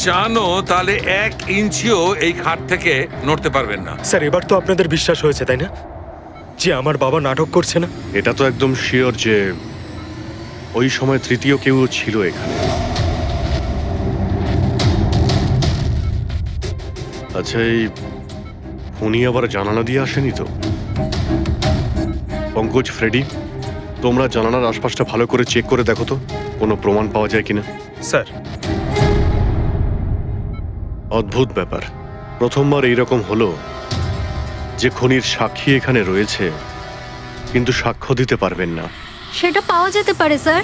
চানো তাহলে 1 ইঞ্চিও এই খাট থেকে নড়তে পারবেন না। স্যার এবার তো আপনাদের বিশ্বাস হয়েছে তাই না, যে আমার বাবা নাটক করছে না? এটা তো একদম শিওর যে ওই সময় তৃতীয় কেউ ছিল এখানে। আচ্ছা, এই উনি আবার জানালা দিয়ে আসেনি তো? পঙ্কজ, ফ্রেডি, তোমরা জানালার আশপাশটা ভালো করে চেক করে দেখো তো কোনো প্রমাণ পাওয়া যায় কিনা। স্যার অদ্ভুত ব্যাপার, প্রথমবার এইরকম হলো যে খুনির সাক্ষী এখানে রয়েছে কিন্তু সাক্ষ্য দিতে পারবেন না। সেটা পাওয়া যেতে পারে স্যার,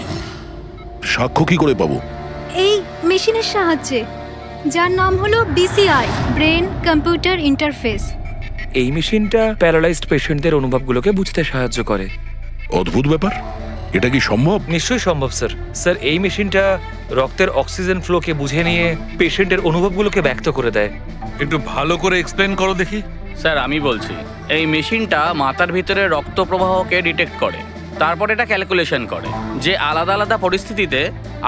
সাক্ষ্য কি করে পাবো? এই মেশিনের সাহায্যে, যার নাম হলো BCI, ব্রেন কম্পিউটার ইন্টারফেস। এই মেশিনটা প্যারালাইজড পেশেন্টদের অনুভবগুলোকে বুঝতে সাহায্য করে। অদ্ভুত ব্যাপার, এটা কি সম্ভব? নিশ্চয়ই সম্ভব স্যার। স্যার এই মেশিনটা রক্তের অক্সিজেন ফ্লোকে বুঝে নিয়ে পেশেন্টের অনুভবগুলোকে ব্যক্ত করে দেয়। একটু ভালো করে এক্সপ্লেন করো দেখি। স্যার আমি বলছি, এই মেশিনটা মাথার ভিতরে রক্ত প্রবাহকে ডিটেক্ট করে, তারপর এটা ক্যালকুলেশন করে যে আলাদা আলাদা পরিস্থিতিতে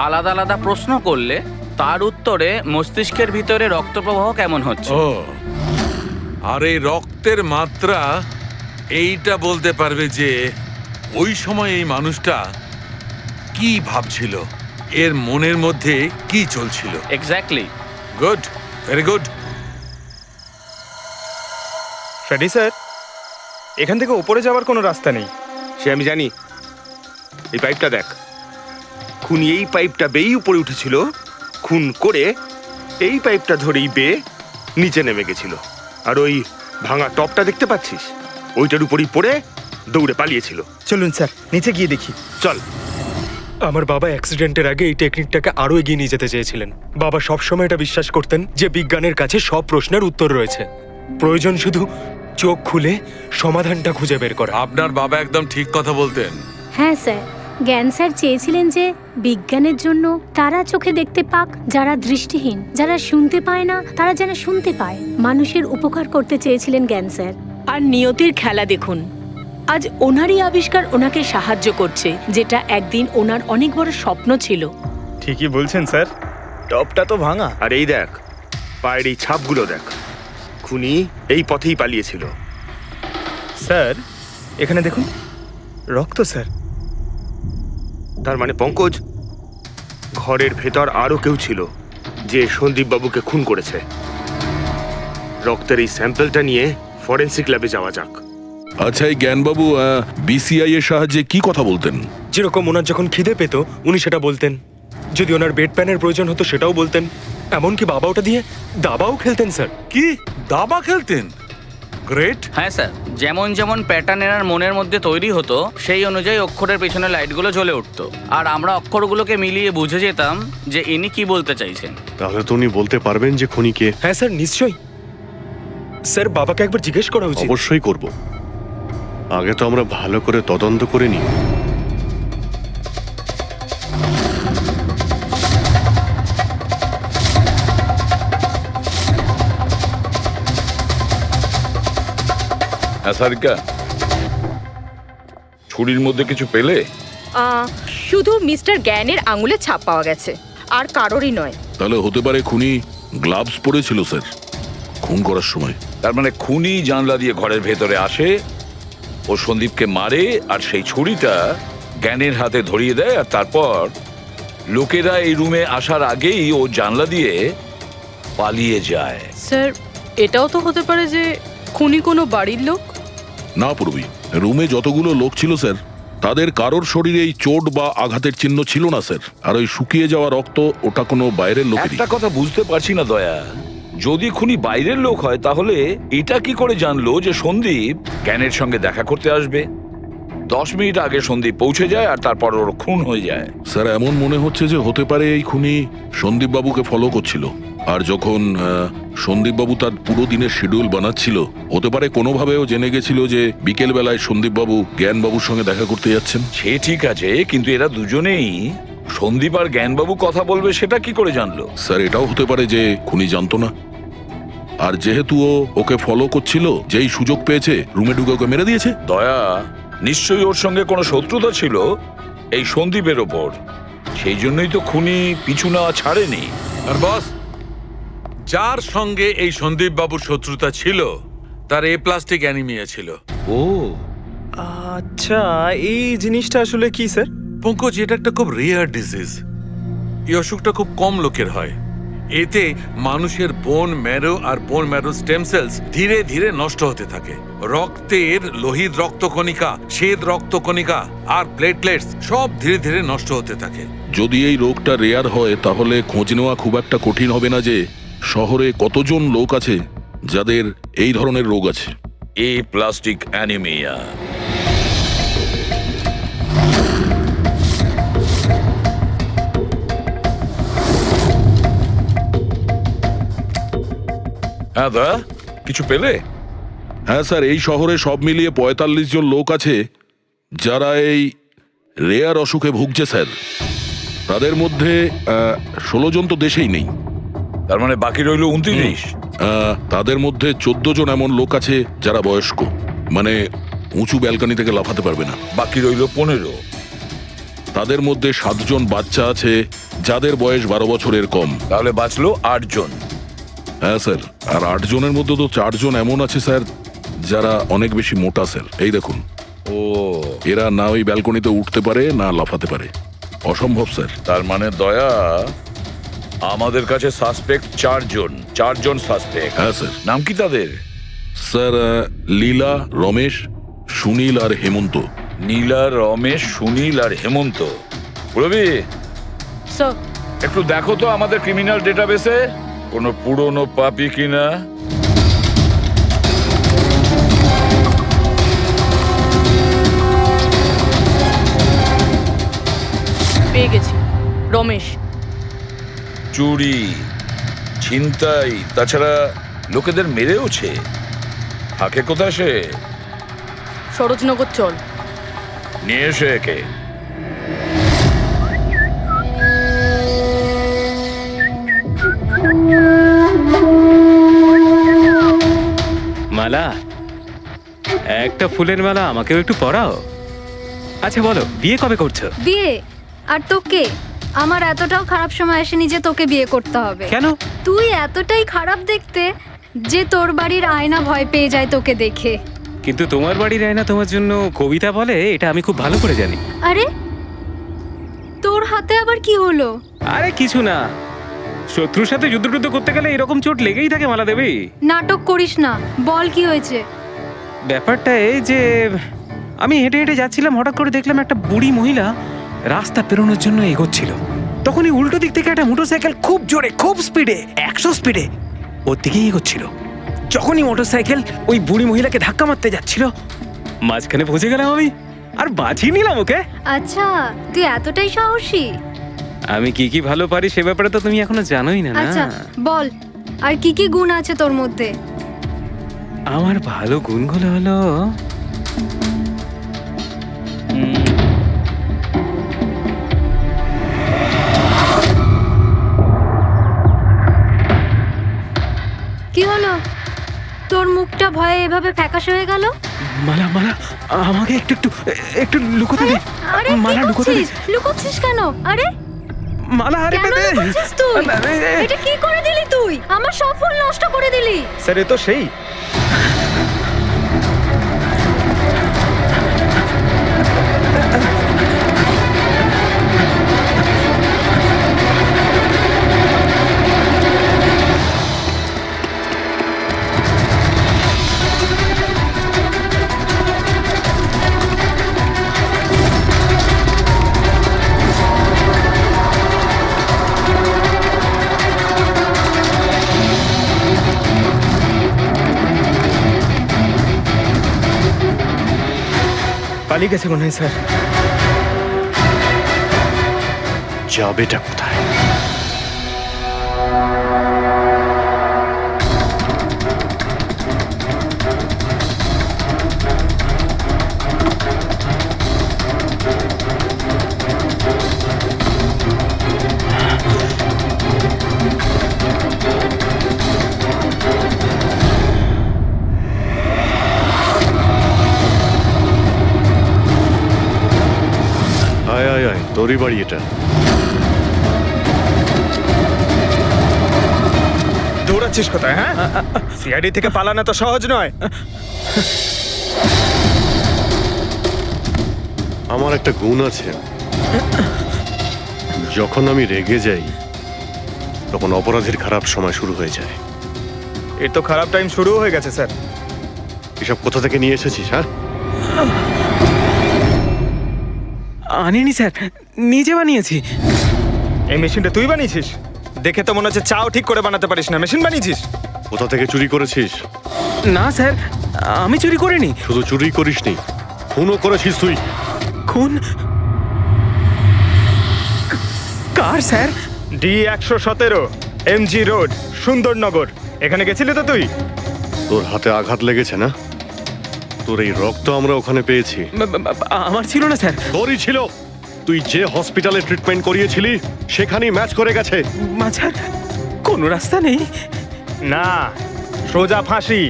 আলাদা আলাদা প্রশ্ন করলে তার উত্তরে মস্তিষ্কের ভিতরে রক্ত প্রবাহ কেমন হচ্ছে। ও, আর এই রক্তের মাত্রা এইটা বলতে পারবে যে ওই সময় এই মানুষটা কি ভাবছিল, এর মনের মধ্যে কি চলছিল। Exactly. Good, very good. Freddie sir, এখান থেকে উপরে যাওয়ার কোনো রাস্তা নেই। সে আমি জানি। এই পাইপটা দেখ, খুনি এই পাইপটা বেয়েই উপরে উঠেছিল, খুন করে এই পাইপটা ধরেই বেয়ে নিচে নেমে গেছিল। আর ওই ভাঙা টপটা দেখতে পাচ্ছিস, ওইটার উপরই পড়ে দৌড়ে পালিয়েছিল। চলুন স্যার নিচে গিয়ে দেখি। চল। আমার বাবা অ্যাক্সিডেন্টের আগে এই টেকনিকটাকে আরো এগিয়ে নিয়ে যেতে চেয়েছিলেন। বাবা সবসময় এটা বিশ্বাস করতেন যে বিজ্ঞানের কাছে সব প্রশ্নের উত্তর রয়েছে, প্রয়োজন শুধু চোখ খুলে সমাধানটা খুঁজে বের করা। আপনার বাবা একদম ঠিক কথা বলতেন। হ্যাঁ স্যার, জ্ঞান স্যার চেয়েছিলেন যে বিজ্ঞানের জন্য তারা চোখে দেখতে পাক যারা দৃষ্টিহীন, যারা শুনতে পায় না তারা যেন শুনতে পায়। মানুষের উপকার করতে চেয়েছিলেন জ্ঞান স্যার। আর নিয়তির খেলা দেখুন, আজ ওনারই আবিষ্কার ওনাকে সাহায্য করছে, যেটা একদিন ওনার অনেক বড় স্বপ্ন ছিল। ঠিকই বলছেন স্যার, টপটা তো ভাঙা। আর এই দেখ, পায়ের এই ছাপগুলো দেখ, খুনি এই পথেই পালিয়েছিল। স্যার এখানে দেখুন, রক্ত স্যার। তার মানে পঙ্কজ, ঘরের ভেতর আরো কেউ ছিল যে সন্দীপ বাবুকে খুন করেছে। রক্তের এই স্যাম্পলটা নিয়ে ফরেন্সিক ল্যাবে যাওয়া যাক। আচ্ছা, এই জ্ঞানবাবু BCI এর সাহায্যে কি কথা বলতেন? যেরকম ওনার যখন খিদে পেত উনি সেটা বলতেন, যদি ওনার বেড প্যানের প্রয়োজন হতো সেটাও বলতেন, এমনকি বাবা ওটা দিয়ে দাবাও খেলতেন স্যার। কি দাবা খেলতেন? গ্রেট। হ্যাঁ স্যার, যেমন যেমন প্যাটার্ন এনার মনের মধ্যে তৈরি হতো সেই অনুযায়ী অক্ষরের পেছনে লাইটগুলো জ্বলে উঠতো, আর আমরা অক্ষরগুলোকে মিলিয়ে বুঝে যেতাম যে ইনি কি বলতে চাইছেন। তাহলে তো উনি বলতে পারবেন যে খুনি কে। হ্যাঁ স্যার নিশ্চয়ই। স্যার বাবাকে একবার জিজ্ঞেস করা উচিত। অবশ্যই করব, আগে তো আমরা ভালো করে তদন্ত করে নিই। সারিকা, ছুরির মধ্যে কিছু পেলে? শুধু মিস্টার জ্ঞানের আঙুলে ছাপ পাওয়া গেছে, আর কারোরই নয়। তাহলে হতে পারে খুনি গ্লাভস পরেছিল স্যার খুন করার সময়। তার মানে খুনি জানলা দিয়ে ঘরের ভেতরে আসে, ও সন্দীপকে মারে, আর সেই ছুরিটা জ্ঞানের হাতে ধরিয়ে দেয়, আর তারপর লোকেরা এই রুমে আসার আগেই ও জানলা দিয়ে পালিয়ে যায়। স্যার এটাও তো হতে পারে যে খুনি কোনো বাড়ির লোক। না পূর্বী, রুমে যতগুলো লোক ছিল স্যার তাদের কারোর শরীরে এই চোট বা আঘাতের চিহ্ন ছিল না স্যার। আর ওই শুকিয়ে যাওয়া রক্ত, ওটা কোনো বাইরের লোকেরই। একটা কথা বুঝতে পারছি না দয়া, যদি খুনি বাইরের লোক হয় তাহলে এটা কি করে জানলো যে সন্দীপ জ্ঞানের সঙ্গে দেখা করতে আসবে? 10 মিনিট আগে সন্দীপ পৌঁছে যায় আর তারপর ওর খুন হয়ে যায়। স্যার এমন মনে হচ্ছে যে হতে পারে এই খুনি সন্দীপ বাবুকে ফলো করছিল, আর যখন সন্দীপ বাবু তার পুরো দিনের শিডিউল বানাচ্ছিল, হতে পারে কোনোভাবেও জেনে গেছিল যে বিকেল বেলায় সন্দীপ বাবু জ্ঞান বাবুর সঙ্গে দেখা করতে যাচ্ছেন। সে ঠিক আছে, কিন্তু এরা দুজনেই সন্দীপ আর জ্ঞানবাবু কথা বলবে সেটা কি করে জানলো? স্যার এটাও হতে পারে যে খুনি জানতো না, আর যেহেতু ও ওকে ফলো করছিল, যেই সুযোগ পেয়েছে রুমে ঢুকে ওকে মেরে দিয়েছে। দয়া, নিশ্চয়ই ওর সঙ্গে কোনো শত্রুতা ছিল এই সন্দীপের ওপর, সেই জন্যই তো খুনি পিছু নেওয়া ছাড়েনি। আর বস, যার সঙ্গে এই সন্দীপ বাবুর শত্রুতা ছিল তার এ প্লাস্টিক অ্যানিমিয়া ছিল। ও আচ্ছা, এই জিনিসটা আসলে কি স্যার? পঙ্কজ, এটা একটা খুব রেয়ার ডিজিজ। এই অসুখটা খুব কম লোকের হয়। এতে মানুষের বোন ম্যারো আর বোন ম্যারো স্টেম সেলস ধীরে ধীরে নষ্ট হতে থাকে। রক্তের লোহিত রক্তকণিকা, শ্বেত রক্তকণিকা আর প্লেটলেটস সব ধীরে ধীরে নষ্ট হতে থাকে। যদি এই রোগটা রেয়ার হয় তাহলে খোঁজ নেওয়া খুব একটা কঠিন হবে না যে শহরে কতজন লোক আছে যাদের এই ধরনের রোগ আছে। এ প্লাস্টিক অ্যানিমিয়া। হ্যাঁ দা, কিছু পেলে? হ্যাঁ স্যার, এই শহরে সব মিলিয়ে ৪৫ জন লোক আছে যারা এই রেয়ার অসুখে ভুগছে স্যার। তাদের মধ্যে ১৬ জন তো দেশেই নেই। তার মানে বাকি রইল ২৯। তাদের মধ্যে ১৪ জন এমন লোক আছে যারা বয়স্ক, মানে উঁচু ব্যালকনি থেকে লাফাতে পারবে না। বাকি রইল ১৫। তাদের মধ্যে ৭ জন বাচ্চা আছে যাদের বয়স ১২ বছরের কম। তাহলে বাঁচলো ৮ জন। হ্যাঁ স্যার, আর ৮ জনের মধ্যে তো ৪ জন এমন আছে স্যার যারা অনেক বেশি মোটা স্যার। এই দেখুন, ও, এরা না ওই ব্যালকনিতে উঠতে পারে না লাফাতে পারে। অসম্ভব স্যার। তার মানে দয়া, আমাদের কাছে সাসপেক্ট ৪ জন। ৪ জন সাসপেক্ট। হ্যাঁ স্যার। নাম কি তাদের? স্যার, লীলা, রমেশ, সুনীল আর হেমন্ত। নীলা, রমেশ, সুনীল আর হেমন্ত। রবি, স্যার, একটু দেখো তো আমাদের ক্রিমিনাল ডেটাবেসে কোনো পুরনো পাপি কিনা। পেয়ে গেছি। রমেশ। চুরি, ছিনতাই, তাছাড়া লোকেদের মেরেওছে। থাকে কোথায় সে? সরোজনগর চল। নিয়ে এসে একে। মালা, একটা ফুলের মালা আমাকেও একটু পরাও। আচ্ছা বলো, বিয়ে কবে করছো? বিয়ে? আর তোকে? আমার এতটাও খারাপ সময় আসেনি যে তোকে বিয়ে করতে হবে। কেন? তুই এতটাই খারাপ দেখতে যে তোর বাড়ির আয়না ভয় পেয়ে যায় তোকে দেখে। কিন্তু তোমার বাড়ির আয়না তোমার জন্য কবিতা বলে, এটা আমি খুব ভালো করে জানি। আরে, তোর হাতে আবার কি হলো? আরে কিছু না, শত্রুর সাথে যুদ্ধ করতে গেলে এরকম চোট লেগেই থাকে মালা দেবী। নাটক করিস না, বল কি হয়েছে? ব্যাপারটা এই যে আমি হেঁটে হেঁটে যাচ্ছিলাম, হঠাৎ করে দেখলাম একটা বুড়ি মহিলা রাস্তা পেরোনোর জন্য এগোচ্ছিল। তখনই উল্টো দিক থেকে একটা মোটরসাইকেল খুব জোরে, খুব স্পিডে, ১০০ স্পিডে ওর দিকেই এগোচ্ছিল। যখনই মোটরসাইকেল ওই বুড়ি মহিলাকে ধাক্কা মারতে যাচ্ছিল, মাঝখানে পৌঁছে গেলাম আমি আর বাঁচিয়ে নিলাম ওকে। আচ্ছা, তুই এতটাই সাহসী? আমি কি কি ভালো পারি সে ব্যাপারে তো তুমি এখনো জানোই না। আচ্ছা বল, আর কি কি গুণ আছে তোর মধ্যে? আমার ভালো গুণগুলো হলো কি হলো? তোর মুখটা ভয়ে এভাবে ফ্যাকাশে হয়ে গেল? মালা, মালা আমাকে একটু একটু একটু লুকোতে দে। আরে মালা, লুকোতে দে। লুকোচ্ছিস কেন? আরে মালা, আরে কেন লুকোচ্ছিস তুই? এটা কি করে দিলি তুই? আমার সব ফুল নষ্ট করে দিলি। স্যার, এ তো সেই। পালিয়ে গেছে মনে হয় স্যার। যাবেটা কোথায়? আয় আয় আয়, তোরই বাড়ি এটা। দৌড়া পালাচ্ছিস কোথায়? হ্যাঁ, সিআইডি থেকে পালানো তো সহজ নয়। আমার একটা গুণ আছে, যখন আমি রেগে যাই তখন অপরাধের খারাপ সময় শুরু হয়ে যায়। এর তো খারাপ টাইম শুরু হয়ে গেছে স্যার। এসব কোথা থেকে নিয়ে এসেছিস? হ্যাঁ, আনিনি স্যার, নিজে বানিয়েছি। এই মেশিনটা তুই বানিয়েছিস? দেখে তো মনে হচ্ছে চাও ঠিক করে বানাতে পারিস না, মেশিন বানিয়েছিস। কোথা থেকে চুরি করেছিস? না স্যার, আমি চুরি করিনি। শুধু চুরি করিসনি, খুনও করেছিস তুই। খুন? কার sir? D117 MG road, Sundarnagar. এখানে গেছিলি তো তুই? তোর হাতে আঘাত লেগেছে না? তোর এই রক্ত আমরা ওখানে পেয়েছি। আমার ছিল না স্যার। তোরই ছিল। তুই যে হসপিটালে ট্রিটমেন্ট করিয়েছিলি সেখানেই ম্যাচ করে গেছে। মাঝার কোনো রাস্তা নেই? না, সোজা ফাঁসি।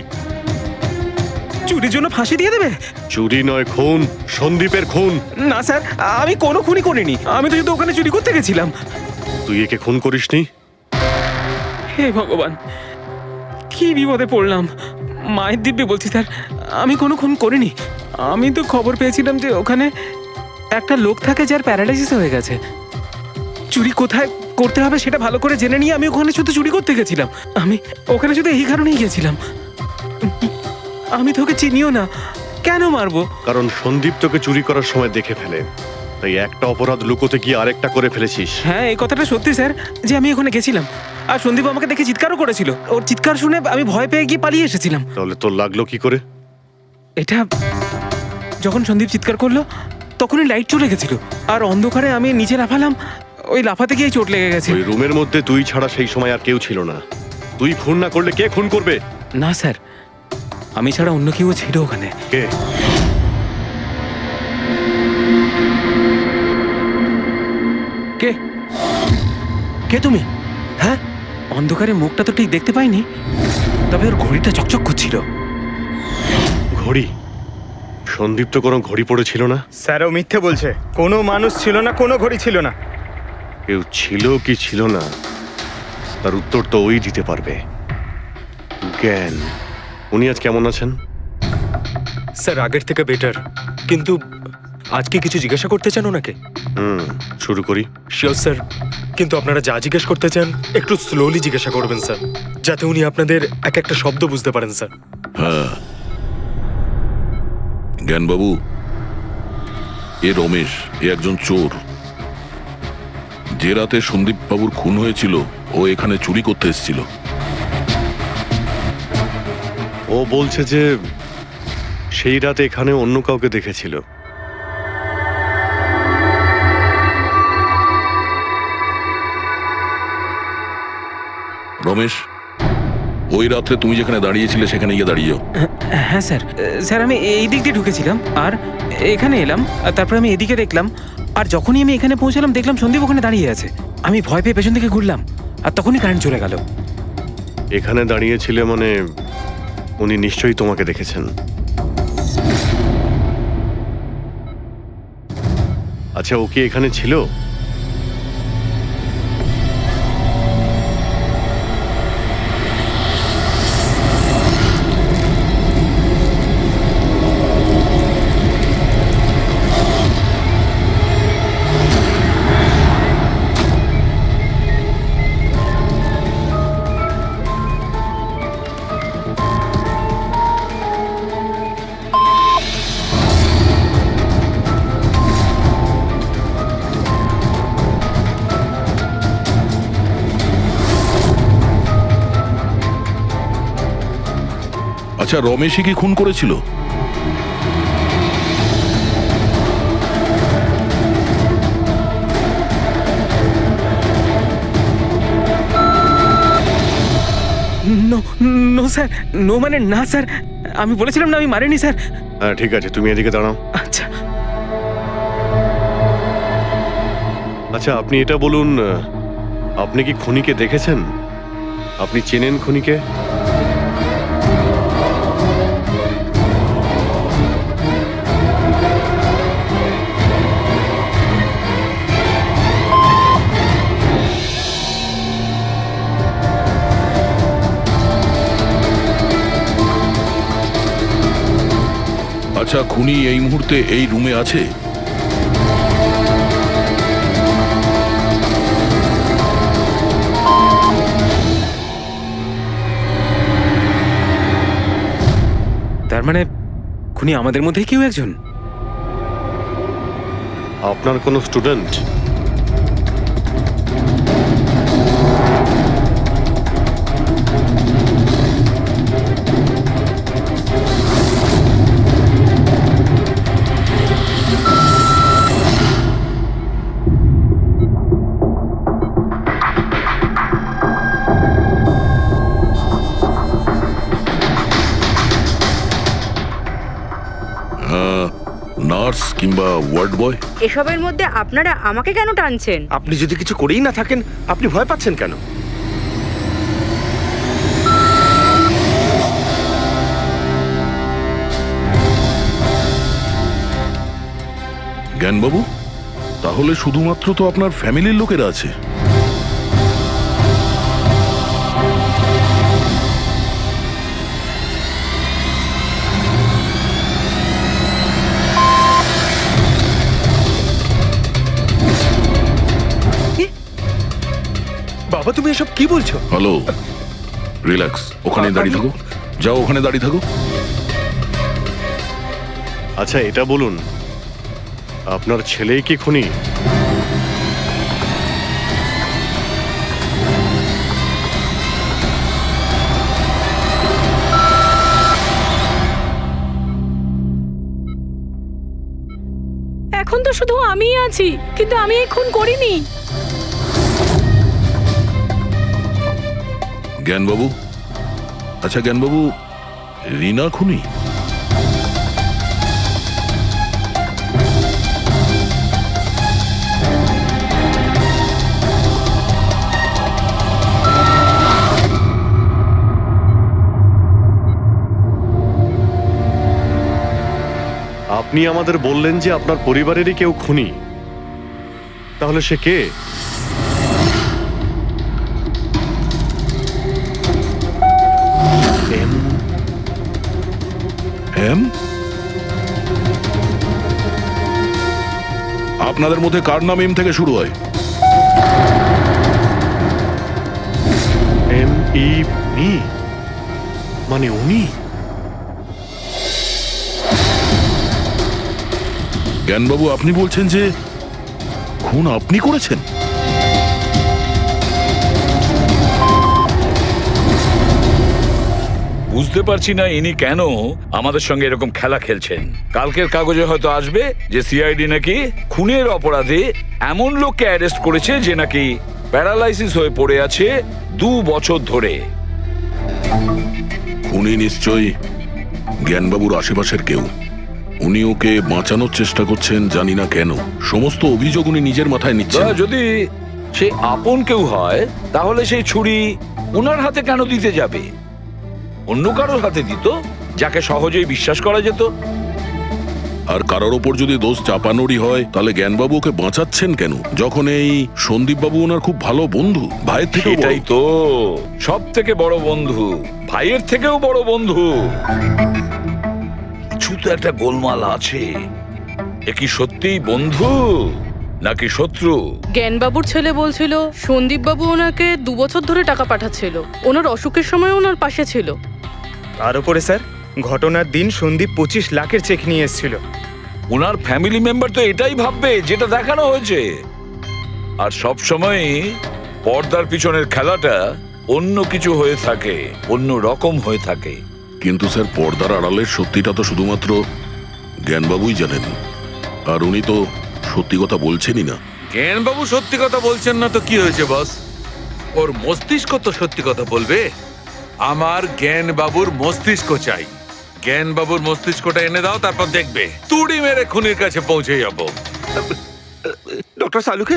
চুরির জন্য ফাঁসি দিয়ে দেবে? চুরি নয়, খুন। সন্দীপের খুন। না স্যার, আমি কোনো খুনই করিনি। আমি তো শুধু ওখানে চুরি করতে গেছিলাম। তুই একে খুন করিসনি? হে ভগবান, কি বিপদে পড়লাম। মায়ের দিব্যি বলছি স্যার, আমি কোনো খুন করিনি। আমি তো খবর পেয়েছিলাম যে ওখানে একটা লোক থাকে যার প্যারালাইসিস হয়ে গেছে। চুরি কোথায় করতে হবে সেটা ভালো করে জেনে নিয়ে আমি ওখানে শুধু চুরি করতে গেছিলাম। আমি ওখানে শুধু এই কারণেই গেছিলাম। আমি তোকে চিনিও না, কেন মারবো? কারণ সন্দীপ তোকে চুরি করার সময় দেখে ফেলে, তাই একটা অপরাধ লুকোতে গিয়ে আরেকটা করে ফেলেছিস। হ্যাঁ, এই কথাটা সত্যি স্যার যে আমি ওখানে গেছিলাম। আর সন্দীপ আমাকে দেখে চিৎকারও করেছিল। ওর চিৎকার শুনে আমি ভয় পেয়ে গিয়ে পালিয়ে এসেছিলাম। তাহলে তোর লাগলো কি করে? এটা যখন সন্দীপ চিৎকার করলো তখনই লাইট চলে গেছিল, আর অন্ধকারে আমি নিচে লাফালাম। ওই লাফাতে গিয়ে চোট লেগে গেছে। ওই রুমের মধ্যে তুই ছাড়া সেই সময় আর কেউ ছিল না। তুই খুন না করলে কে খুন করবে? না স্যার, আমি ছাড়া অন্য কেউ ছিল ওখানে। কে? কে? কে তুমি? হ্যাঁ, অন্ধকারে মুখটা তো ঠিক দেখতে পাইনি, তবে ওর ঘড়িটা চকচক করছিল। ঘড়ি? সন্দীপ তো কোনো ঘড়ি পড়েছিল না। স্যারও মিথ্যে বলছে। কোনো মানুষ ছিল না, কোনো ঘড়ি ছিল না। কেউ ছিল কি ছিল না তার উত্তর তো ওই দিতে পারবে। জ্ঞান, উনি আজ কেমন আছেন? স্যার আগের থেকে বেটার, কিন্তু আজকে কিছু জিজ্ঞাসা করতে চান ওনাকে? শুরু করি। শিওর স্যার, কিন্তু আপনারা যা জিজ্ঞেস করতে চান একটু স্লোলি জিজ্ঞাসা করবেন স্যার, যাতে উনি আপনাদের এক একটা শব্দ বুঝতে পারেন স্যার। হ্যাঁ, জ্ঞানবাবু, এ রমেশ, এ একজন চোর। যে রাতে সন্দীপ বাবুর খুন হয়েছিল ও এখানে চুরি করতে এসেছিল। ও বলছে যে সেই রাতে এখানে অন্য কাউকে দেখেছিল। রমেশ, ওই রাত্রে তুমি যেখানে দাঁড়িয়েছিলে সেখানে গিয়ে দাঁড়িয়ে যাও। হ্যাঁ স্যার। স্যার, আমি এই দিক দিয়ে ঢুকেছিলাম আর এখানে এলাম, আর তারপর আমি এদিকে দেখলাম, আর যখনই আমি এখানে পৌঁছালাম দেখলাম সন্দীপ ওখানে দাঁড়িয়ে আছে। আমি ভয় পেয়ে পেছন থেকে ঘুরলাম, আর তখনই কারেন্ট চলে গেল। এখানে দাঁড়িয়েছিলে মানে উনি নিশ্চয়ই তোমাকে দেখেছেন। আচ্ছা, ও কি এখানে ছিল? আচ্ছা, রমেশই কি খুন করেছিল? নো নো স্যার, নো মানে না স্যার, আমি বলেছিলাম না আমি মারিনি স্যার। হ্যাঁ ঠিক আছে, তুমি এদিকে দাঁড়াও। আচ্ছা আচ্ছা, আপনি এটা বলুন, আপনি কি খুনিকে দেখেছেন? আপনি চেনেন খুনিকে? আচ্ছা, খুনি এই মুহূর্তে এই রুমে আছে? তার মানে খুনি আমাদের মধ্যে কেউ একজন। আপনার কোনো স্টুডেন্ট? নার্স কিংবা ওয়ার্ড বয়? এসবের মধ্যে আপনারা আমাকে কেন টানছেন? আপনি যদি কিছু করেই না থাকেন, আপনি ভয় পাচ্ছেন কেন? জ্ঞানবাবু, তাহলে শুধুমাত্র তো আপনার ফ্যামিলির লোকেরা আছে। বাবা, তুমি এসব কি বলছো? হ্যালো, রিল্যাক্স, ওখানে দাঁড়িয়ে থাকো। যাও, ওখানে দাঁড়িয়ে থাকো। আচ্ছা, এটা বলুন, আপনার ছেলেই কি খুনি? এখন তো শুধু আমিই আছি, কিন্তু আমি এই খুন করিনি। জ্ঞানবাবু, আচ্ছা জ্ঞানবাবু, রিনা খুনি? আপনি আমাদের বললেন যে আপনার পরিবারেরই কেউ খুনি। তাহলে সে কে? এম? আপনাদের মধ্যে কার নাম এম থেকে শুরু হয়? মি, মানে উনি? জ্ঞানবাবু, আপনি বলছেন যে খুন আপনি করেছেন? বুঝতে পারছি না ইনি কেন আমাদের সঙ্গে এরকম খেলা খেলছেন। কালকের কাগজে হয়তো আসবে যে সিআইডি নাকি খুনের অপরাধে এমন লোককে অ্যারেস্ট করেছে যে নাকি প্যারালাইসিস হয়ে পড়ে আছে 2 বছর ধরে। খুনি নিশ্চয়ই জ্ঞানবাবুর আশেপাশের কেউ। উনি ওকে বাঁচানোর চেষ্টা করছেন, জানি না কেন। সমস্ত অভিযোগ উনি নিজের মাথায় নিচ্ছেন। যদি সে আপন কেউ হয় তাহলে সেই ছুরি ওনার হাতে কেন দিতে যাবে? অন্য কারোর হাতে দিত, যাকে সহজেই বিশ্বাস করা যেত। আর কারোর ওপর যদি দোষ চাপানোরই হয়, তাহলে জ্ঞানবাবু ওকে বাঁচাচ্ছেন কেন, যখন এই সন্দীপবাবু ওনার খুব ভালো বন্ধু, ভাইয়ের থেকে? এটাই তো, সব থেকে বড় বন্ধু, ভাইয়ের থেকেও বড় বন্ধু। কিছু তো একটা গোলমাল আছে। এ কি সত্যিই বন্ধু নাকি শত্রু? জ্ঞানবাবুর ছেলে বলছিল সন্দীপবাবু ওনাকে 2 বছর ধরে টাকা পাঠাচ্ছিল, ওনার অসুখের সময় ওনার পাশে ছিল। তার উপরে স্যার, ঘটনার দিন সন্দীপ 25 লাখের চেক নিয়ে এসেছিল। ওনার ফ্যামিলি মেম্বার তো এটাই ভাববে যেটা দেখানো হয়েছে। আর সব সময় পর্দার পিছনের খেলাটা অন্য কিছু হয়ে থাকে, অন্য রকম হয়ে থাকে। কিন্তু স্যার, পর্দার আড়ালের সত্যিটা তো শুধুমাত্র জ্ঞানবাবুই জানেন, আর উনি তো সত্যি কথা বলছেনই না। জ্ঞানবাবু সত্যি কথা বলছেন না তো কি হয়েছে বস? ওর মস্তিষ্ক তো সত্যি কথা বলবে। আমার জ্ঞানবাবুর মস্তিষ্ক চাই। জ্ঞানবাবুর মস্তিষ্কটা এনে দাও, তারপর দেখবে তুড়ি মেরে খুনির কাছে পৌঁছে যাবো। ডক্টর সালুকে,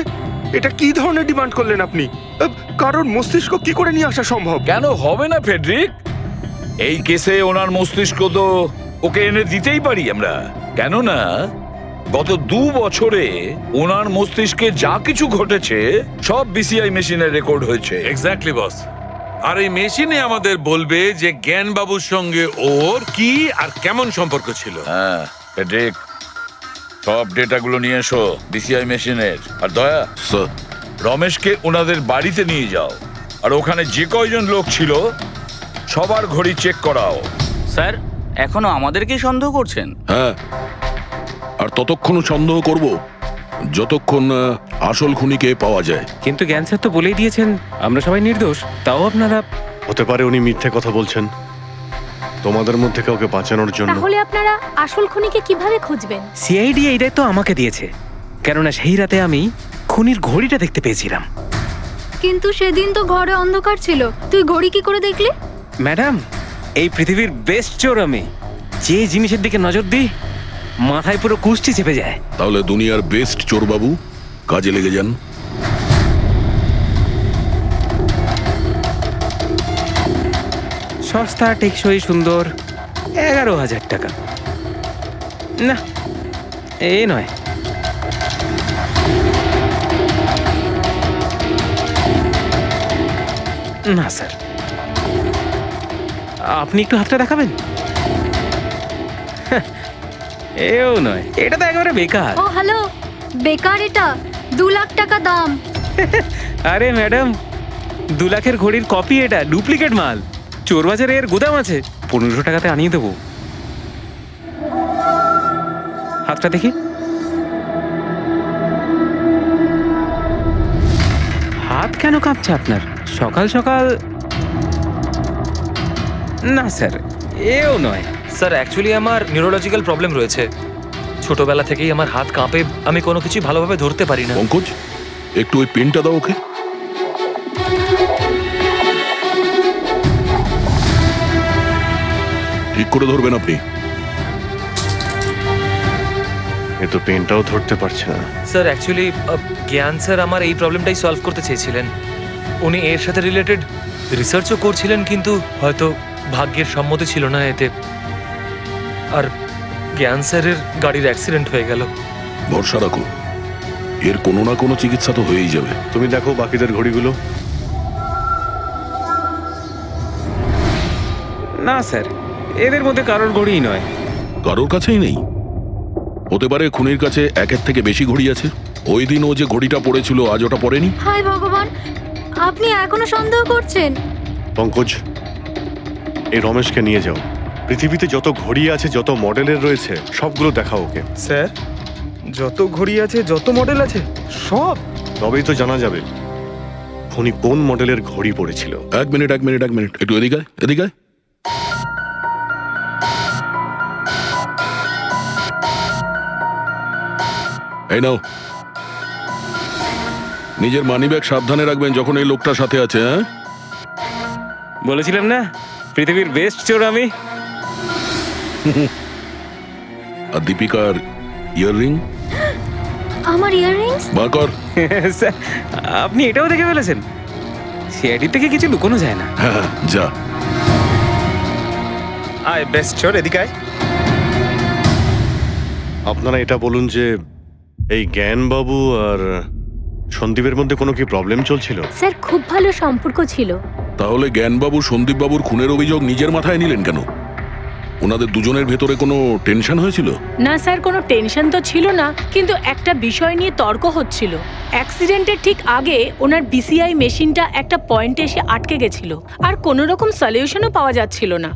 এটা কি ধরনের ডিমান্ড করলেন আপনি? কারোর মস্তিষ্ক কি করে নিয়ে আসা সম্ভব? কেন হবে না ফেডরিক? এই কেসে ওনার মস্তিষ্ক তো ওকে এনে দিতেই পারি আমরা। কেননা গত 2 বছরে ওনার মস্তিষ্কে যা কিছু ঘটেছে সব বিসিআই মেশিনে রেকর্ড হয়েছে। এক্স্যাক্টলি বস। আর এই মেশিনে আমাদের বলবে যে জ্ঞানবাবুর সঙ্গে ওর কি আর কেমন সম্পর্ক ছিল। হ্যাঁ, পেড্রিক, সব ডেটাগুলো নিয়ে এসো বিসিআই মেশিনের। আর দয়া, স্যার। রমেশকে ওনাদের বাড়িতে নিয়ে যাও, আর ওখানে যে কয়জন লোক ছিল সবার ঘড়ি চেক করাও। স্যার, এখনো আমাদেরকেই সন্দেহ করছেন? হ্যাঁ, আর ততক্ষণ সন্দেহ করব যতক্ষণ আসল খুনিকে পাওয়া যায়। কিন্তু জ্ঞান স্যার তো বলেই দিয়েছেন আমরা সবাই নির্দোষ, তাও আপনারা। হতে পারে উনি মিথ্যে কথা বলছেন তোমাদের মধ্যে কাউকে বাঁচানোর জন্য। তাহলে আপনারা আসল খুনিকে কিভাবে খুঁজবেন? সিআইডি এই দায়িত্ব আমাকে দিয়েছে, কেননা সেই রাতে আমি খুনির ঘড়িটা দেখতে পেয়েছিলাম। কিন্তু সেদিন তো ঘরে অন্ধকার ছিল, তুই ঘড়ি কি করে দেখলি? ম্যাডাম, এই পৃথিবীর বেস্ট চোর আমি। যে জিনিসের দিকে নজর দিই মাথায় পুরো কুষ্টি চেপে যায়। তাহলে দুনিয়ার বেস্ট চোরবাবু কাজে লেগে যান। সস্তা, টেকসই, সুন্দর, 11,000 টাকা। না, এ নয়। না স্যার, আপনি একটু হাতটা দেখাবেন? এও নয়, এটা তো একেবারে বেকার। ও হ্যালো, বেকার এটা, 2 লাখ টাকা দাম। আরে ম্যাডাম, 2 লাখের ঘড়ির কপি, এটা ডুপ্লিকেট মাল। চোর বাজারে এর গুদাম আছে, 1500 টাকাতে আনিয়ে দেবো। হাতটা দেখি। হাত কেন কাঁপছে আপনার সকাল সকাল? না স্যার, এও নয়। স্যার, অ্যাকচুয়ালি আমার নিউরোলজিক্যাল প্রবলেম রয়েছে। ছোটবেলা থেকেই আমার হাত কাঁপে, আমি কোনো কিছু ভালোভাবে ধরতে পারি না। পঙ্কজ, একটু ওই পেনটা দাও ওকে। ঠিক করে ধরবেন আপনি। এ তো পেনটাও ধরতে পারছে না। স্যার, অ্যাকচুয়ালি জ্ঞান স্যার আমার এই প্রবলেমটাই সলভ করতে চেয়েছিলেন। উনি এর সাথে রিলেটেড রিসার্চও করছিলেন, কিন্তু হয়তো ভাগ্যের সম্মতি ছিল না এতে। আর জ্ঞান স্যারের গাড়ির অ্যাক্সিডেন্ট হয়ে গেল। ভরসা রাখো, এর কোনো না কোনো চিকিৎসা তো হয়েই যাবে। তুমি দেখো বাকিদের ঘড়িগুলো। না স্যার, এদের মধ্যে কারোর ঘড়িই নয়। কারোর কাছেই নেই? হতে পারে খুনির কাছে একের থেকে বেশি ঘড়ি আছে। ওই দিন ও যে ঘড়িটা পড়েছিল আজ ওটা পড়েনি। হায় ভগবান, আপনি এখনো সন্দেহ করছেন? পঙ্কজ, এই রমেশকে নিয়ে যাও। পৃথিবীতে যত ঘড়ি আছে, যত মডেলের রয়েছে, সবগুলো দেখাও ওকে। স্যার, যত ঘড়ি আছে, যত মডেল আছে, সব। তবেই তো জানা যাবে খুনি কোন মডেলের ঘড়ি পড়েছিল। এক মিনিট, একটু এদিকে আয়, এদিকে আয়। এই নাও, নিজের মানিব্যাগ সাবধানে রাখবেন যখন এই লোকটার সাথে আছে। হ্যাঁ, বলেছিলাম না পৃথিবীর বেস্ট চোর আমি। আর দীপিকার ইয়াররিং আমার ইয়াররিংস? বার কর। স্যার, আপনি এটাও দেখে ফেলেছেন? সিআইডি থেকে কিছু লুকোনো যায় না। হ্যাঁ, যা। আয় বেস্ট চোর, এদিকে আয়। আপনারা এটা বলুন যে এই জ্ঞানবাবু আর সন্দীপের মধ্যে কোনো কি প্রবলেম চলছিল? স্যার, খুব ভালো সম্পর্ক ছিল। তাহলে জ্ঞানবাবু সন্দীপবাবুর খুনের অভিযোগ নিজের মাথায় নিলেন কেন? ওনাদের দুজনের ভেতরে কোনো টেনশন হয়েছিল? না স্যার, কোনো টেনশন তো ছিল না, কিন্তু একটা বিষয় নিয়ে তর্ক হচ্ছিল। অ্যাক্সিডেন্টের ঠিক আগে ওনার বিসিআই মেশিনটা একটা পয়েন্টে এসে আটকে গেছিল, আর কোনো রকম সলিউশনও পাওয়া যাচ্ছিল না।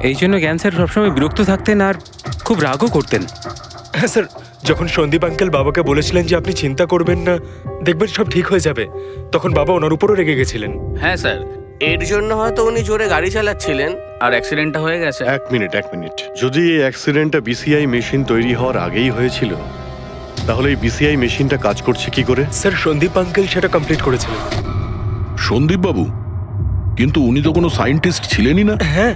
এই জন্য জ্ঞান স্যার সবসময় বিরক্ত থাকতেন আর খুব রাগও করতেন। হ্যাঁ স্যার, যখন সন্দীপ আঙ্কেল বাবাকে বলেছিলেন যে আপনি চিন্তা করবেন না, দেখবেন সব ঠিক হয়ে যাবে, তখন বাবা ওনার উপরও রেগে গেছিলেন। হ্যাঁ স্যার, এর জন্য হয়তো উনি জোরে গাড়ি চালাচ্ছিলেন আর অ্যাক্সিডেন্টটা হয়ে গেছে। এক মিনিট। যদি এই অ্যাক্সিডেন্টটা বিসিআই মেশিন তৈরি হওয়ার আগেই হয়েছিল, তাহলে এই বিসিআই মেশিনটা কাজ করছে কি করে? স্যার, সন্দীপ আঙ্কেল সেটা কমপ্লিট করেছিলেন। সন্দীপবাবু? কিন্তু উনি তো কোনো সায়েন্টিস্ট ছিলেনই না। হ্যাঁ,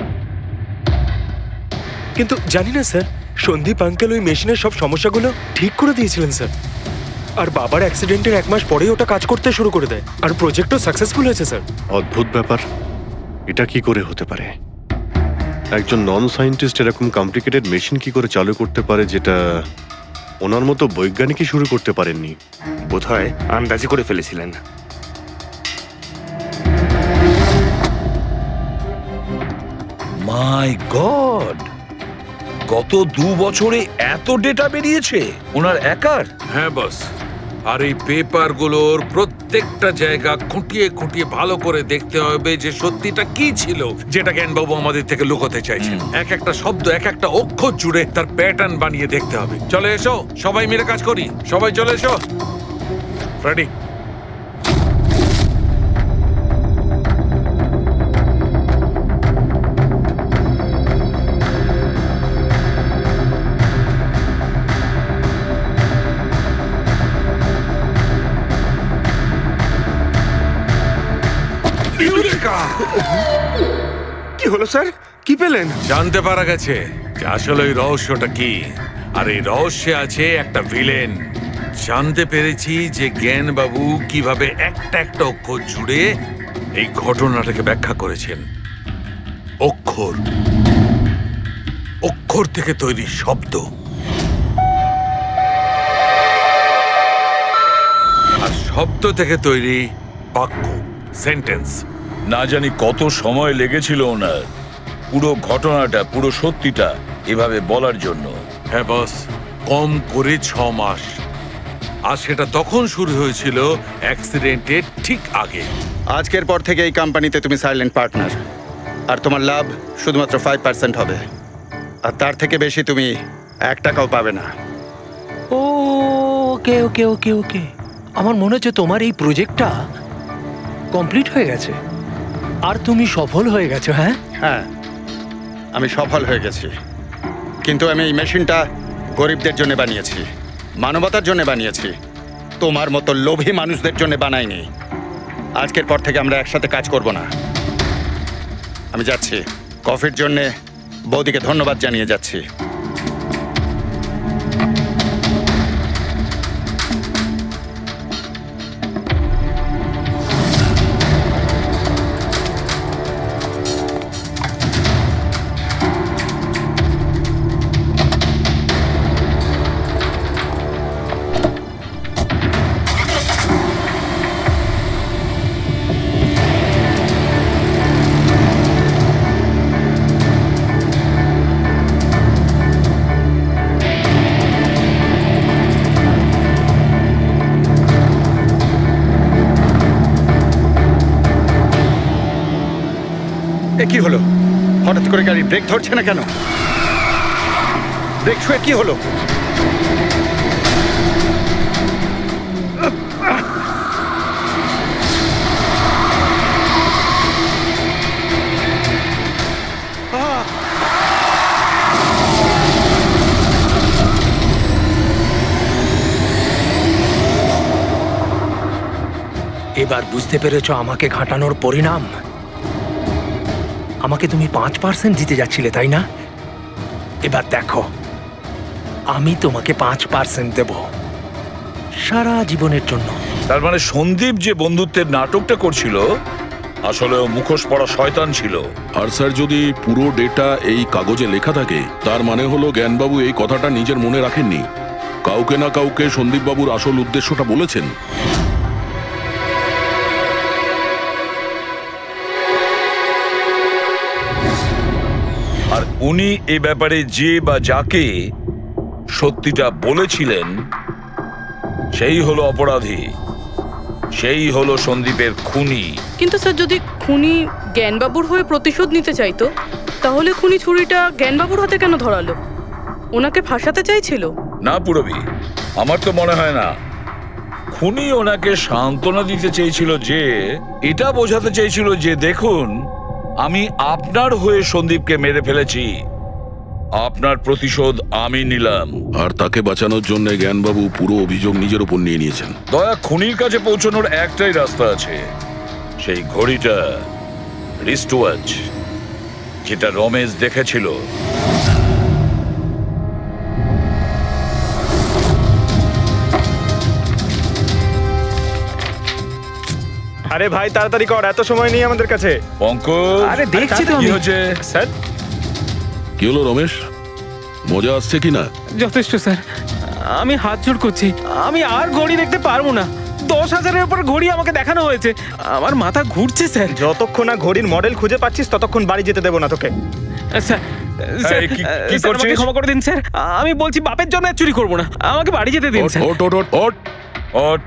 কিন্তু জানি না স্যার, সন্দীপ আঙ্কেল ওই মেশিনের সব সমস্যাগুলো ঠিক করে দিয়েছিলেন স্যার। আর বাবার অ্যাক্সিডেন্টের 1 মাস পরেই ওটা কাজ করতে শুরু করে দেয়, আর প্রজেক্টও সাকসেসফুল হয়েছে স্যার। অদ্ভুত ব্যাপার, এটা কি করে হতে পারে? একজন নন সায়েন্টিস্ট এরকম কমপ্লিকেটেড মেশিন কি করে চালু করতে পারে, যেটা ওনার মতো বৈজ্ঞানিকই শুরু করতে পারেননি? বোধহয় আন্দাজি করে ফেলেছিলেন। মাই গড, গত 2 বছরে এত ডেটা বেরিয়েছে ওনার একার? হ্যাঁ বস, আর এই পেপারগুলোর প্রত্যেকটা জায়গা খুঁটিয়ে খুঁটিয়ে ভালো করে দেখতে হবে যে সত্যিটা কি ছিল যেটা জ্ঞানবাবু আমাদের থেকে লুকোতে চাইছেন। এক একটা শব্দ, এক একটা অক্ষর জুড়ে তার প্যাটার্ন বানিয়ে দেখতে হবে। চলে এসো, সবাই মিলে কাজ করি। সবাই চলে এসো। রেডি? কি হলো স্যার? কি পেলেন? জানতে পারা গেছে যে আসলে ওই রহস্যটা কি, আর এই রহস্যে আছে একটা ভিলেন। জানতে পেরেছি যে জ্ঞানবাবু কিভাবে একটা একটা অক্ষর জুড়ে এই ঘটনাটাকে ব্যাখ্যা করেছেন। অক্ষর, অক্ষর থেকে তৈরি শব্দ, আর শব্দ থেকে তৈরি বাক্য, সেন্টেন্স। না জানি কত সময় লেগেছিল ওনার পুরো ঘটনাটা, পুরো সত্যিটা এভাবে বলার জন্য। হ্যাঁ বস, কম করে 6 মাস। আর সেটা তখন শুরু হয়েছিল অ্যাক্সিডেন্টের ঠিক আগে। আজকের পর থেকে এই কোম্পানিতে তুমি সাইলেন্ট পার্টনার, আর তোমার লাভ শুধুমাত্র 5% হবে, আর তার থেকে বেশি তুমি 1 টাকাও পাবে না। ওকে ওকে ওকে ওকে, আমার মনে হচ্ছে তোমার এই প্রজেক্টটা কমপ্লিট হয়ে গেছে আর তুমি সফল হয়ে গেছো। হ্যাঁ হ্যাঁ, আমি সফল হয়ে গেছি, কিন্তু আমি এই মেশিনটা গরিবদের জন্য বানিয়েছি, মানবতার জন্য বানিয়েছি, তোমার মতো লোভী মানুষদের জন্য বানাইনি। আজকের পর থেকে আমরা একসাথে কাজ করব না। আমি যাচ্ছি, কফির জন্য বৌদিকে ধন্যবাদ জানিয়ে যাচ্ছি। এ কি হলো? হঠাৎ করে গাড়ি ব্রেক ধরছে না কেন? ব্রেক ছুঁয়ে কি হলো? এবার বুঝতে পেরেছো আমাকে ঘাটানোর পরিণাম? আমাকে তুমি 5% দিতে যাচ্ছিলে, তাই না? এবার দেখো, আমি তোমাকে 5% দেব সারা জীবনের জন্য। তার মানে সন্দীপ যে বন্ধুত্বের নাটকটা করছিল আসলে ও মুখোশ পড়া শয়তান ছিল। আর স্যার, যদি পুরো ডেটা এই কাগজে লেখা থাকে তার মানে হলো জ্ঞানবাবু এই কথাটা নিজের মনে রাখেননি, কাউকে না কাউকে সন্দীপবাবুর আসল উদ্দেশ্যটা বলেছেন। আর উনি এ ব্যাপারে যে বা যাকে সত্যিটা বলেছিলেন সেই হলো অপরাধী, সেই হলো সন্দীপের খুনি। কিন্তু স্যার, যদি খুনি জ্ঞানবাবুর হয়ে প্রতিশোধ নিতে চাইতো তাহলে খুনি ছুরিটা জ্ঞানবাবুর হাতে কেন ধরালো? ওনাকে ফাঁসাতে চাইছিল? না পুরবি, আমার তো মনে হয় না। খুনি ওনাকে সান্ত্বনা দিতে চেয়েছিল, যে এটা বোঝাতে চেয়েছিল যে দেখুন, আমি আপনার হয়ে সন্দীপকে মেরে ফেলেছি, আপনার প্রতিশোধ আমি নিলাম। আর তাকে বাঁচানোর জন্য জ্ঞানবাবু পুরো অভিযোগ নিজের উপর নিয়ে নিয়েছেন। দয়া, খুনির কাছে পৌঁছানোর একটাই রাস্তা আছে, সেই ঘড়িটা, রিস্ট ওয়াচ, যেটা রমেশ দেখেছিল। আরে ভাই, তাড়াতাড়ি কর, এত সময় নেই আমাদের কাছে। পঙ্কজ, আরে দেখছি তো কি আমি। হয়েছে? স্যার, কি হলো রমেশ, মজা আসছে কি না? যথেষ্ট স্যার, আমি হাত জোড় করছি, আমি আর ঘড়ি দেখতে পারবো না। 10,000-এর উপর ঘড়ি আমাকে দেখানো হয়েছে, আমার মাথা ঘুরছে স্যার। যতক্ষণ না ঘড়ির মডেল খুঁজে পাচ্ছিস ততক্ষণ বাড়ি যেতে দেবো না তোকে। স্যার স্যার, এই, কি স্যার, আমাকে করছিস? ক্ষমা করে দিন স্যার। আমি বলছি বাপের জন্য আর চুরি করবো না, আমাকে বাড়ি যেতে দিন স্যার। ওট ওট ওট ওট ওট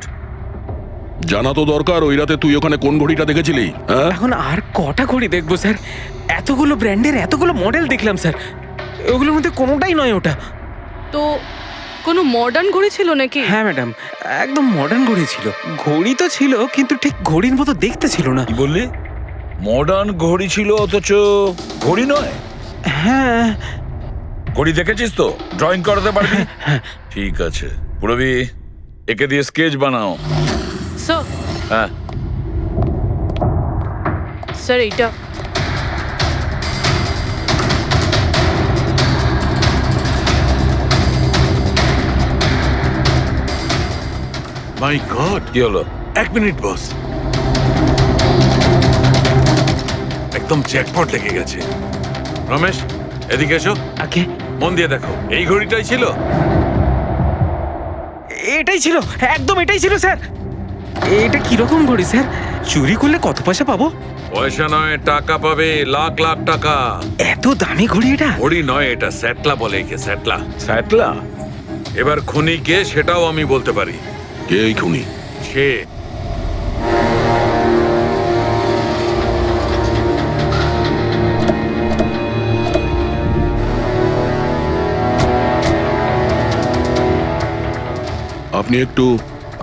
জানা তো দরকার ওই রাতে তুই ওখানে কোন ঘড়িটা দেখেছিলি, হ্যাঁ? এখন আর কটা ঘড়ি দেখবো স্যার? এতগুলো ব্র্যান্ডের এতগুলো মডেল দেখলাম স্যার, ওগুলোর মধ্যে কোনোটাই নয় ওটা। তো কোনো মডার্ন ঘড়ি ছিল নাকি? হ্যাঁ ম্যাডাম, একদম মডার্ন ঘড়ি ছিল। ঘড়ি তো ছিল কিন্তু ঠিক ঘড়ির মতো দেখতে ছিল না। কি বললি? মডার্ন ঘড়ি ছিল অথচ ঘড়ি নয়? হ্যাঁ। ঘড়ি দেখেছিস তো? ড্রয়িং করাতে পারবি? ঠিক আছে, পুরবি একে দিয়ে স্কেচ বানাও। স্যার, হ্যাঁ, স্যার এইটা মাই গড, কি হলো? 1 মিনিট বস, একদম জ্যাকপট লেগে গেছে। রমেশ, এদিকে এসো। আগে মন দিয়ে দেখো, এই ঘড়িটাই ছিল। এটাই ছিল, একদম এটাই ছিল স্যার। এটা কিরকম ঘড়ি স্যার? চুরি করলে কত পয়সা পাবো? পয়সা নয়, টাকা পাবে, লাখ লাখ টাকা। এত দামি ঘড়ি এটা? ঘড়ি নয়, এটা স্যাটলা বলে একে, স্যাটলা। স্যাটলা? এবার খুনি কে সেটাও আমি বলতে পারি। কে এই খুনি? সে আপনি একটু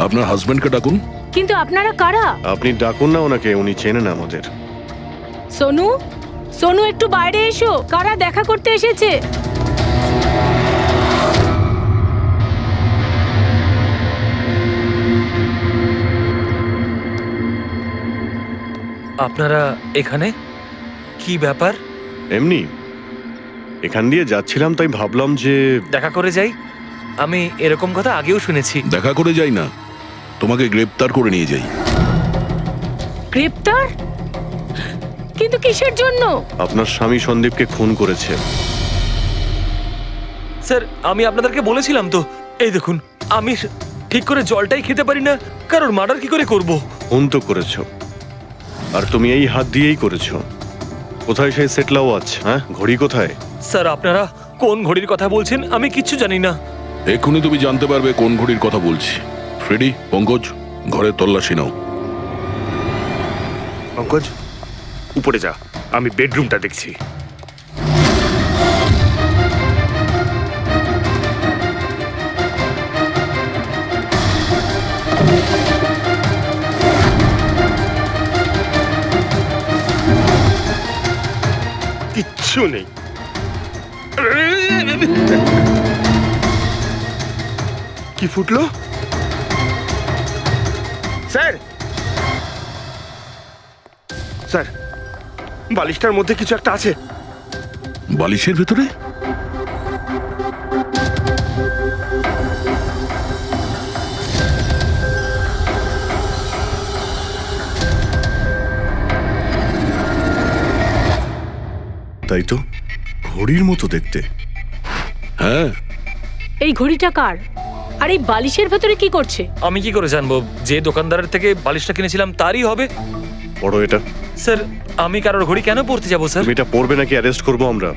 আপনার হাজবেন্ডকে ডাকুন। কিন্তু আপনারা কারা? আপনি ডাকুন না ওনাকে, উনি চেনেন আমাদের। সোনু, সোনু একটু বাইরে এসো, কারা দেখা করতে এসেছে? আপনারা এখানে কি ব্যাপার? এমনি এখান দিয়ে যাচ্ছিলাম, তাই ভাবলাম যে দেখা করে যাই। আমি এরকম কথা আগেও শুনেছি। দেখা করে যাই না, তোমাকে গ্রেপ্তার করে নিয়ে যাই। গ্রেপ্তার? কিন্তু কিসের জন্য? আপনার স্বামী সন্দীপকে খুন করেছে। স্যার, আমি আপনাদেরকে বলেছিলাম তো, এই দেখুন, আমি ঠিক করে জলটাই খেতে পারি না, কারণ মার্ডার কি করে করব? খুন তো করেছো, আর তুমি এই হাত দিয়েই করেছো। কোথায় সেই সেটলা ওয়াচ? হ্যাঁ, ঘড়ি কোথায়? স্যার, আপনারা কোন ঘড়ির কথা বলছেন আমি কিচ্ছু জানি না। এক্ষুনি তুমি জানতে পারবে কোন ঘড়ির কথা বলছি। ফ্রেডি, পঙ্কজ, ঘরের তল্লাশি নাও। পঙ্কজ, উপরে যা, আমি বেডরুমটা দেখছি। কিচ্ছু নেই। কি ফুটলো? স্যার, স্যার, বালিশটার মধ্যে কিছু একটা আছে। বালিশের ভেতরে? তাই তো, ঘড়ির মতো দেখতে। হ্যাঁ। এই ঘড়িটা কার? আর এই বালিশের ভেতরে কি করছে? আমি কি করে জানবো? যে দোকানদারের থেকে বালিশটা কিনেছিলাম তারই হবে। পড়ো এটা। স্যার, আমি কারোর ঘড়ি কেন পড়তে যাবো স্যার? তুমি এটা পড়বে নাকি অ্যারেস্ট করবো আমরা?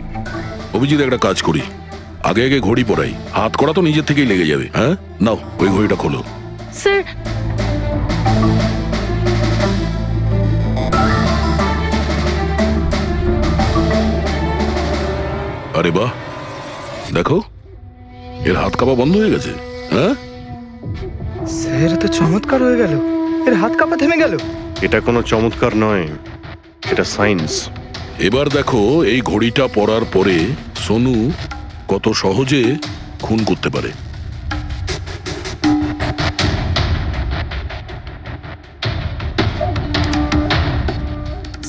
অভিজিৎ, একটা কাজ করি, আগে আগে ঘড়ি পরাই, হাত করা তো নিজের থেকেই লেগে যাবে। হ্যাঁ, নাও ওই ঘড়িটা খোলো। স্যার, আরে বাহ, দেখো এর হাত কাঁপা বন্ধ হয়ে গেছে। হ্যাঁ, স্যার তো চমৎকার হয়ে গেল, এর হাত কাঁপা থেমে গেল। এটা কোনো চমৎকার নয়, এটা সায়েন্স। এবার দেখো এই ঘড়িটা পরার পরে সোনু কত সহজে খুন করতে পারে।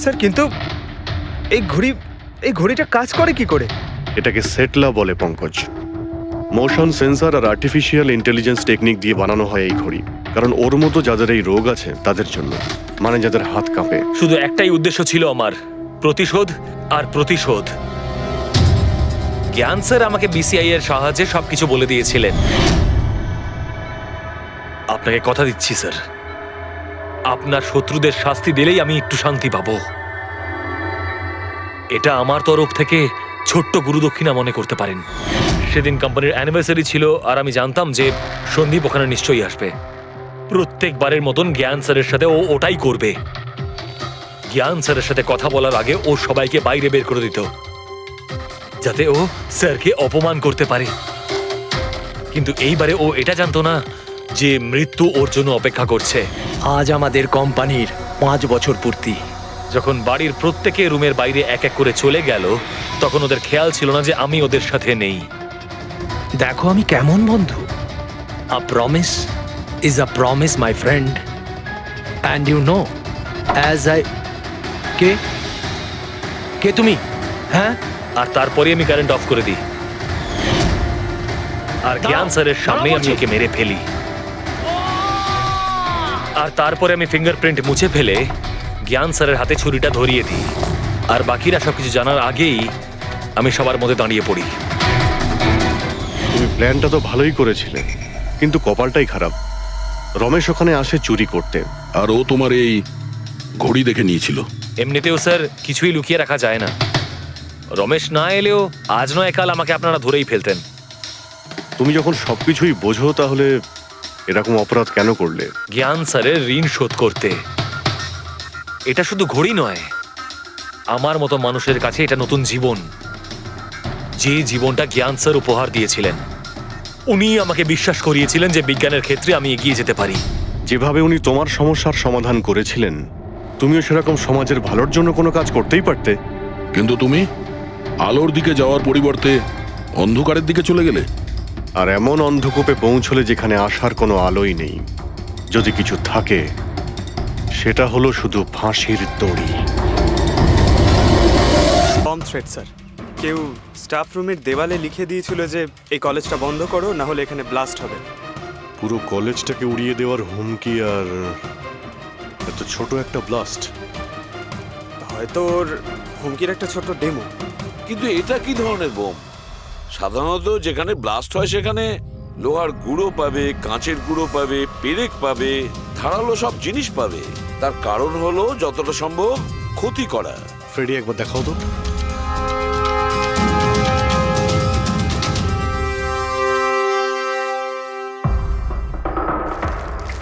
স্যার, কিন্তু এই ঘড়িটা কাজ করে কি করে? এটাকে সেটলা বলে পঙ্কজ। মোশন সেন্সর আর আর্টিফিশিয়াল ইন্টেলিজেন্স টেকনিক দিয়ে বানানো হয় এই ঘড়ি, কারণ ওর মতো যাদের এই রোগ আছে তাদের জন্য, মানে যাদের হাত কাঁপে। শুধু একটাই উদ্দেশ্য ছিল আমার, প্রতিশোধ আর প্রতিশোধ। জ্ঞান স্যার আমাকে বিসিআই এর সাহায্যে সবকিছু বলে দিয়েছিলেন। আপনাকে কথা দিচ্ছি স্যার, আপনার শত্রুদের শাস্তি দিলেই আমি একটু শান্তি পাবো। এটা আমার তরফ থেকে ছোট্ট গুরুদক্ষিণা মনে করতে পারেন। সেদিন কোম্পানির অ্যানিভার্সারি ছিল আর আমি জানতাম যে সন্দীপ ওখানে নিশ্চয়ই আসবে। প্রত্যেকবারের মতন জ্ঞান স্যারের সাথে ও ওটাই করবে। জ্ঞান স্যারের সাথে কথা বলার আগে ও সবাইকে বাইরে বের করে দিত, যাতে ও স্যারকে অপমান করতে পারে। কিন্তু এইবারে ও এটা জানতো না যে মৃত্যু ওর জন্য অপেক্ষা করছে। আজ আমাদের কোম্পানির 5 বছর পূর্তি। যখন বাড়ির প্রত্যেকে রুমের বাইরে এক এক করে চলে গেল, তখন ওদের খেয়াল ছিল না যে আমি ওদের সাথে নেই। দেখো আমি কেমন বন্ধু। A promise is a promise my friend, and you know as I কে কে তুমি? হ্যাঁ, আর তারপরে আমি কারেন্ট অফ করে দিই আর জ্ঞান স্যারের সামনে আমি ওকে মেরে ফেলি। আর তারপরে আমি ফিঙ্গারপ্রিন্ট মুছে ফেলে জ্ঞান স্যারের হাতে ছুরিটা ধরিয়ে দিই। আর বাকিরা সবকিছু জানার আগেই আমি সবার মধ্যে দাঁড়িয়ে পড়ি। তুমি প্ল্যানটা তো ভালোই করেছিলে, কিন্তু কপালটাই খারাপ। রমেশ ওখানে আসে চুরি করতে, আর ও তোমার এই ঘড়ি দেখে নিয়েছিল। এমনিতেও স্যার কিছুই লুকিয়ে রাখা যায় না। রমেশ না এলেও আজ নয় কাল আমাকে আপনারা ধরেই ফেলতেন। তুমি যখন সবকিছুই বোঝো তাহলে এরকম অপরাধ কেন করলে? জ্ঞান স্যারের ঋণ শোধ করতে। এটা শুধু ঘড়ি নয়, আমার মতো মানুষের কাছে এটা নতুন জীবন, যে জীবনটা জ্ঞান স্যার উপহার দিয়েছিলেন। উনি আমাকে বিশ্বাস করিয়েছিলেন যে বিজ্ঞানের ক্ষেত্রে আমি এগিয়ে যেতে পারি। যেভাবে উনি তোমার সমস্যার সমাধান করেছিলেন, তুমিও সেরকম সমাজের ভালোর জন্য কোনো কাজ করতেই পারতে। কিন্তু তুমি আলোর দিকে যাওয়ার পরিবর্তে অন্ধকারের দিকে চলে গেলে। আর এমন অন্ধকূপে পৌঁছলে যেখানে আসার কোনো আলোই নেই। যদি কিছু থাকে সেটা হলো শুধু ফাঁসির দড়ি। Bomb threat sir. কেউ স্টাফ রুমের দেওয়ালে লিখে দিয়েছিল যে এই কলেজটা বন্ধ করো, না হলে এখানে ব্লাস্ট হবে। পুরো কলেজটাকে উড়িয়ে দেওয়ার হুমকি, আর এত ছোট একটা ব্লাস্ট। হয়তো ওর হুমকির একটা ছোট ডেমো। কিন্তু এটা কি ধরনের বোম? সাধারণত যেখানে ব্লাস্ট হয় সেখানে লোহার গুঁড়ো পাবে, কাঁচের গুঁড়ো পাবে, পেরেক পাবে, ধারালো সব জিনিস পাবে। তার কারণ হলো যতটা সম্ভব ক্ষতি করা। ফ্রেডি, একবার দেখাও তো।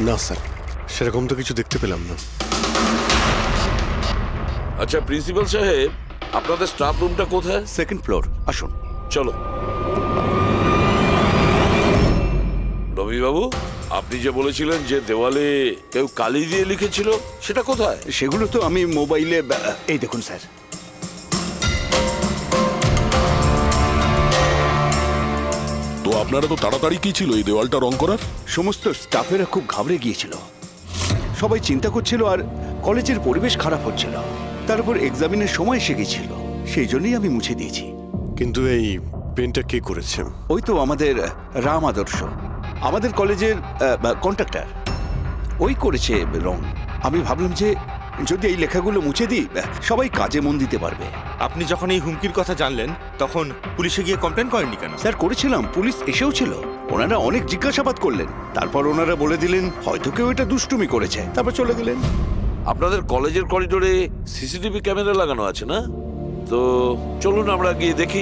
না স্যার, সেরকম তো কিছু দেখতে পেলাম না। আচ্ছা প্রিন্সিপাল সাহেব, আপনাদের স্টাফ রুমটা কোথায়? সেকেন্ড ফ্লোর, আসুন। চলো। রবিবাবু, আপনি যে বলেছিলেন যে দেওয়ালে কেউ কালি দিয়ে লিখেছিল, সেটা কোথায়? সেগুলো তো আমি মোবাইলে, এই দেখুন স্যার। তো আপনারা তো তাড়াতাড়ি কি ছিল এই দেওয়ালটা রং করার? সমস্ত স্টাফেরা খুব ঘাবড়ে গিয়েছিল, সবাই চিন্তা করছিল, আর কলেজের পরিবেশ খারাপ হচ্ছিল। তারপর এক্সামিনের সময় এসে গেছিল, সেই জন্যই আমি মুছে দিয়েছি। কিন্তু এই পেনটা কে করেছে? ওই তো আমাদের রাম আদর্শ, আমাদের কলেজের কন্ট্রাক্টর, ওই করেছে রং। আমি ভাবলাম যে যদি এই লেখাগুলো মুছে দিই, সবাই কাজে মন দিতে পারবে। আপনি যখন এই হুমকির কথা জানলেন তখন পুলিশে গিয়ে কমপ্লেন করেননি কেন? স্যার করেছিলাম, পুলিশ এসেও ছিল। ওনারা অনেক জিজ্ঞাসাবাদ করলেন, তারপর ওনারা বলে দিলেন হয়তো কেউ এটা দুষ্টুমি করেছে, তারপর চলে গেলেন। আপনাদের কলেজের করিডোরে সিসিটিভি ক্যামেরা লাগানো আছে না? তো চলুন আমরা গিয়ে দেখি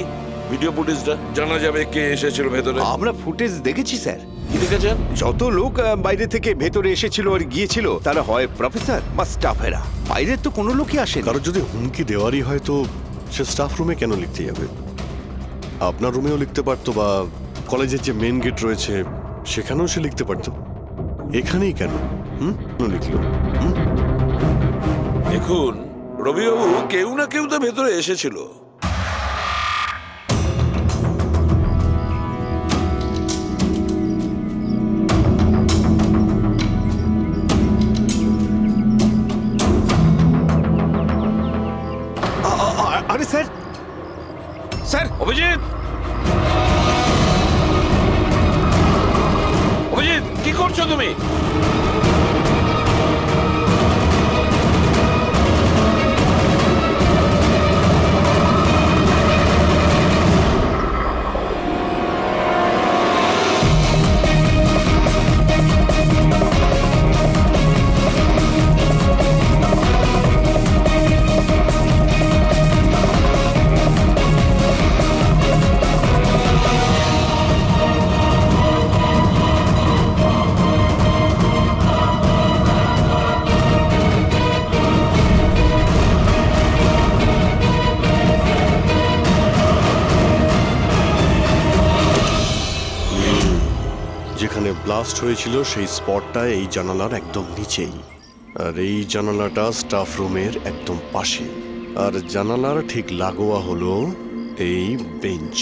ভিডিও ফুটেজটা, জানা যাবে কে এসেছিল ভেতরে। আমরা ফুটেজ দেখেছি স্যার। কি দেখেছেন? যত লোক বাইরে থেকে ভেতরে এসেছিল আর গিয়েছিল, তারা হয় প্রফেসর বা স্টাফেরা, বাইরের তো কোনো লোকই আসে। কারো যদি হুমকি দেওয়ারই হয় তো সে স্টাফ রুমে কেন লিখতে যাবে? আপনার রুমেও লিখতে পারতো, বা কলেজের যে মেন গেট রয়েছে সেখানেও সে লিখতে পারতো। এখানেই কেন লিখলো? দেখুন রবিবাবু, কেউ না কেউ তো ভেতরে এসেছিল। আরে স্যার, স্যার! অভিজিৎ, অভিজিৎ, কি করছো তুমি? ব্লাস্ট হয়েছিল সেই স্পটটা এই জানালার একদম নিচেই, আর এই জানালাটা স্টাফ রুমের একদম পাশে, আর জানালার ঠিক লাগোয়া হলো এই বেঞ্চ।